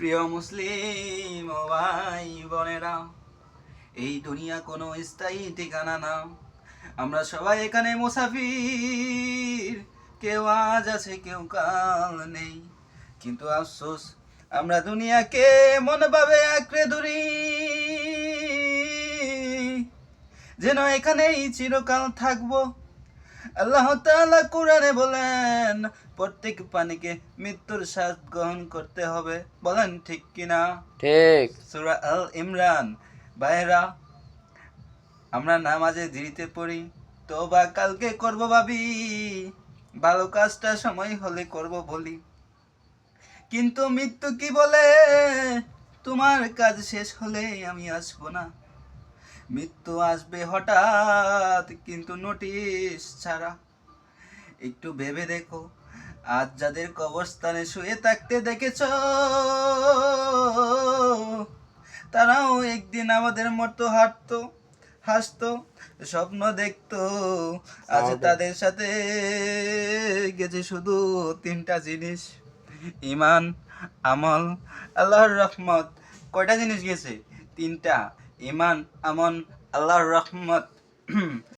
প্রিয় মুসলিম ও ভাই বোনেরা, এই দুনিয়া কোনো স্থায়ী ঠিকানা না। আমরা সবাই এখানে মুসাফির, কেউ আজ আছে কেউ কাল নেই। কিন্তু আফসোস, আমরা দুনিয়াকে মনভাবে আঁকড়ে ধরি, যেন এখানেই চিরকাল থাকবো। আল্লাহ তাআলা কোরআনে বলেন, প্রত্যেক প্রাণীকে মৃত্যুর স্বাদ গ্রহণ করতে হবে। বলেন ঠিক কিনা? ঠিক। সূরা আল ইমরান। ভাইরা, আমরা নামাজে দেরিতে পড়ি, তওবা কালকে করব ভাবি, ভালো কাজটা সময় হলে করব বলি। কিন্তু মৃত্যু কি বলে, তোমার কাজ শেষ হলে আমি আসবো না। মৃত্যু আসবে হঠাৎ, কিন্তু নোটিশ ছাড়া। একটু ভেবে দেখো, আজ যাদের কবরস্থানে শুয়ে থাকতে দেখেছো, তারাও একদিন আমাদের মতো হাঁটতো, হাসতো, স্বপ্ন দেখতো। আজ তাদের সাথে গেছে শুধু তিনটা জিনিস: ইমান, আমল, আল্লাহর রহমত। কয়টা জিনিস গেছে? তিনটা। ইমান, আমল, আল্লাহর রহমত।